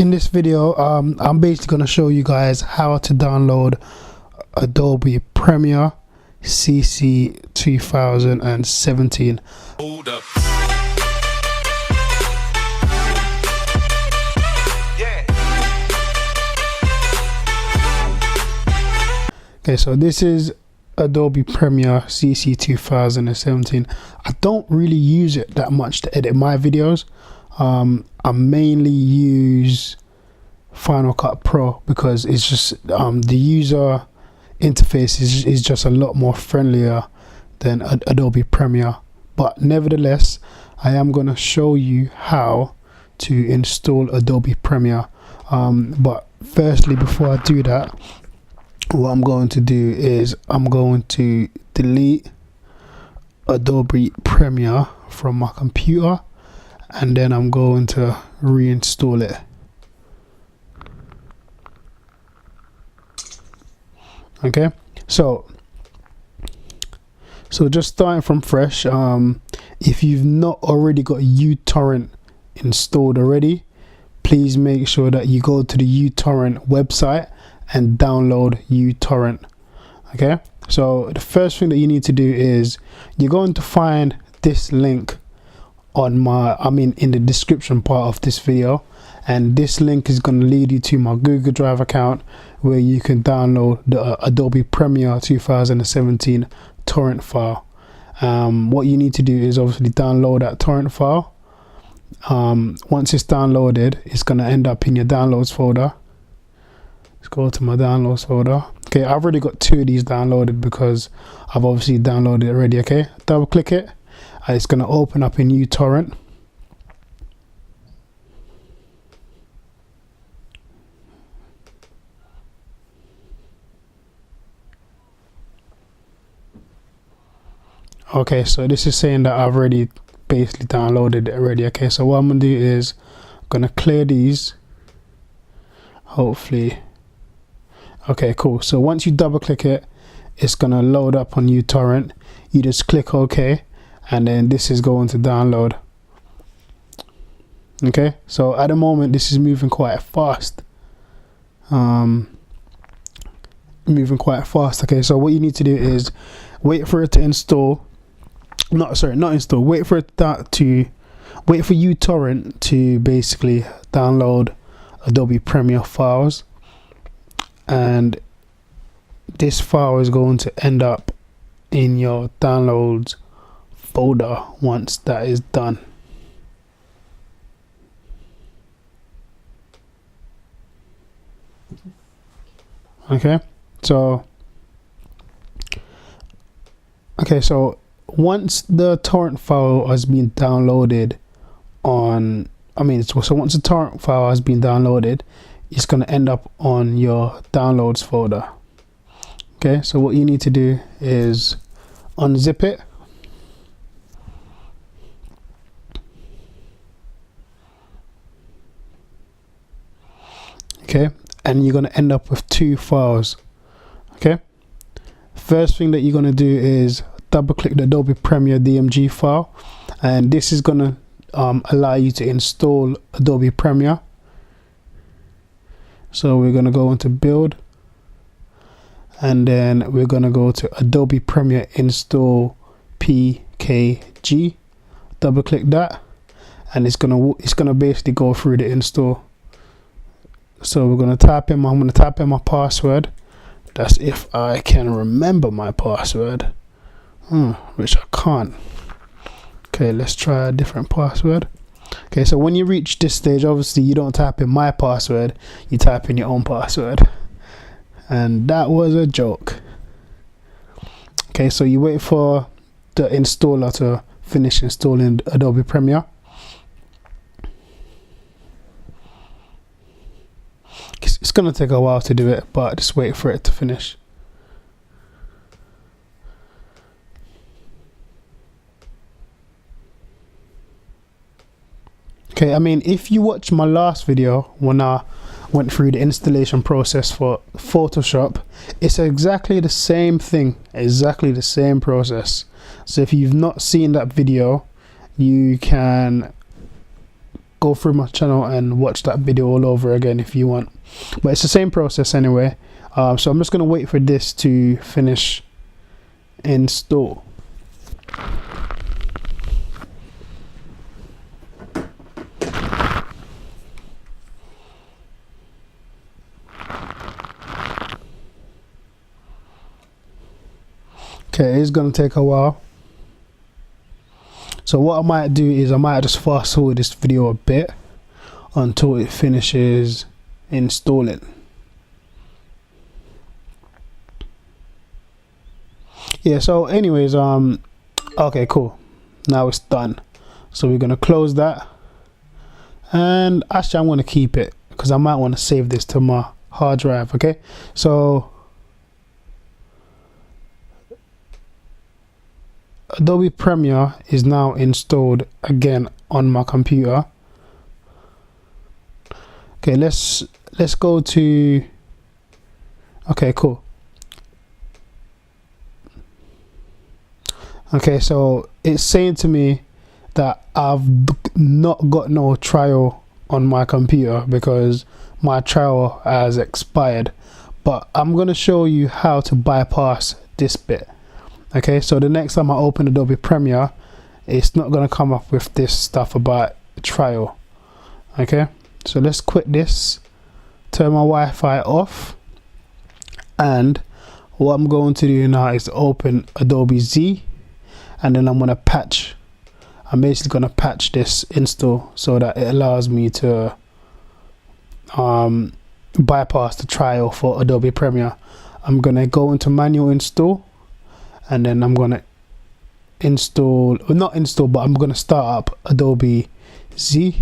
in this video, I'm basically going to show you guys how to download Adobe Premiere CC 2017. Hold up. Okay, so this is Adobe Premiere CC 2017. I don't really use it that much to edit my videos. I mainly use Final Cut Pro because it's just the user interface is just a lot more friendlier than Adobe Premiere. But nevertheless, I am going to show you how to install Adobe Premiere. But firstly, before I do that, what I'm going to do is I'm going to delete Adobe Premiere from my computer, and then I'm going to reinstall it. Okay, so just starting from fresh, if you've not already got uTorrent installed already, please make sure that you go to the uTorrent website and download uTorrent. Okay, so the first thing that you need to do is you're going to find this link on in the description part of this video, and this link is going to lead you to my Google Drive account where you can download the Adobe Premiere 2017 torrent file. What you need to do is obviously download that torrent file. Once it's downloaded, it's going to end up in your downloads folder. Let's go to my downloads folder. Okay, I've already got 2 of these downloaded because I've obviously downloaded it already. Okay, double click it, and it's going to open up in uTorrent. Okay, so this is saying that I've already basically downloaded it already. Okay, so what I'm gonna do is I'm gonna clear these, hopefully. Okay, cool. So once you double click it, it's gonna load up on uTorrent. You just click OK, and then this is going to download. Okay, so at the moment this is moving quite fast. Okay, so what you need to do is wait for it to install. Not install. Wait for uTorrent to basically download Adobe Premiere files, and this file is going to end up in your downloads folder once that is done. Okay, so once the torrent file has been downloaded once the torrent file has been downloaded, it's going to end up on your downloads folder. Okay, so what you need to do is unzip it. Okay, and you're going to end up with 2 files. Okay, first thing that you're going to do is double click the Adobe Premiere DMG file, and this is going to allow you to install Adobe Premiere. So we're going to go into build, and then we're going to go to Adobe Premiere install PKG. Double click that, and it's going to basically go through the install. So we're going to type in I'm going to type in my password. That's if I can remember my password, which I can't. Okay, let's try a different password. Okay, so when you reach this stage, obviously you don't type in my password, you type in your own password, and that was a joke. Okay, so you wait for the installer to finish installing Adobe Premiere. It's gonna take a while to do it, but just wait for it to finish. Okay, if you watch my last video when I went through the installation process for Photoshop, it's exactly the same thing, exactly the same process. So if you've not seen that video, you can go through my channel and watch that video all over again if you want, but it's the same process anyway. So I'm just going to wait for this to finish install. Okay, it's going to take a while. So what I might do is I might just fast forward this video a bit until it finishes installing. Yeah, so anyways, okay, cool, now it's done. So we're gonna close that, and actually I'm gonna keep it because I might want to save this to my hard drive. Okay, so Adobe Premiere is now installed again on my computer. Okay, let's go to, okay, cool. Okay, so it's saying to me that I've not got no trial on my computer because my trial has expired, but I'm going to show you how to bypass this bit. Okay, so the next time I open Adobe Premiere, it's not going to come up with this stuff about trial. Okay, so let's quit this, turn my Wi-Fi off, and what I'm going to do now is open Adobe Z, and then I'm going to patch. I'm basically going to patch this install so that it allows me to bypass the trial for Adobe Premiere. I'm going to go into manual install, and then I'm going to install, or not install, but I'm going to start up Adobe Z,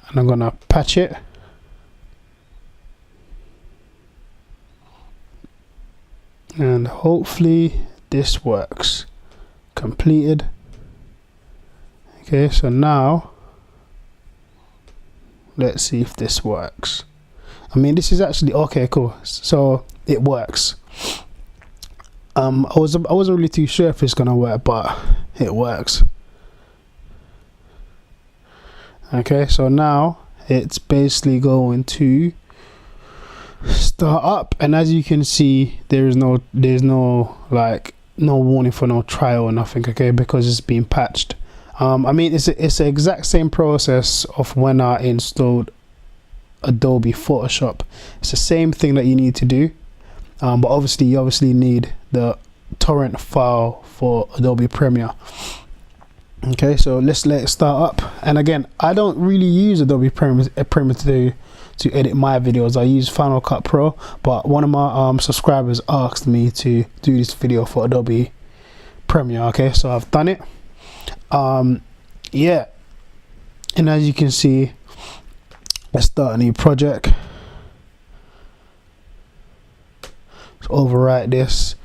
and I'm going to patch it. And hopefully this works. Completed. Okay, so now let's see if this works. I mean, this is actually okay, cool. So it works. I wasn't really too sure if it's gonna work, but it works. Okay, so now it's basically going to start up, and as you can see, there's no like no warning for no trial or nothing. Okay, because it's been patched. I mean, it's the exact same process of when I installed Adobe Photoshop. It's the same thing that you need to do, but obviously you need the torrent file for Adobe Premiere. Okay, so let's let it start up. And again, I don't really use Adobe Premiere to edit my videos. I use Final Cut Pro, but one of my subscribers asked me to do this video for Adobe Premiere. Okay, so I've done it. Yeah, and as you can see, let's start a new project. Let's overwrite this,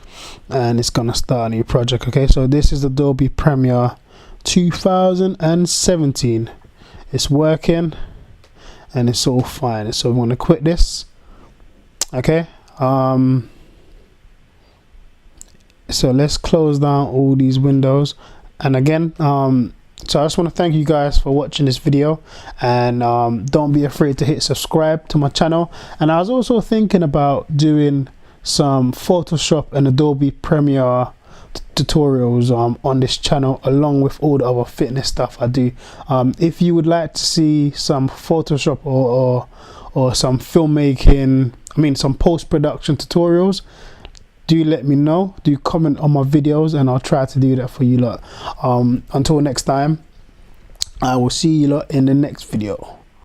and it's gonna start a new project. Okay, so this is Adobe Premiere 2017. It's working and it's all fine. So I'm going to quit this. Okay, so let's close down all these windows. And again, so I just want to thank you guys for watching this video, and don't be afraid to hit subscribe to my channel. And I was also thinking about doing some Photoshop and Adobe Premiere tutorials on this channel, along with all the other fitness stuff I do. If you would like to see some Photoshop or some filmmaking, I mean some post-production tutorials, do let me know. Do comment on my videos and I'll try to do that for you lot. Until next time, I will see you lot in the next video.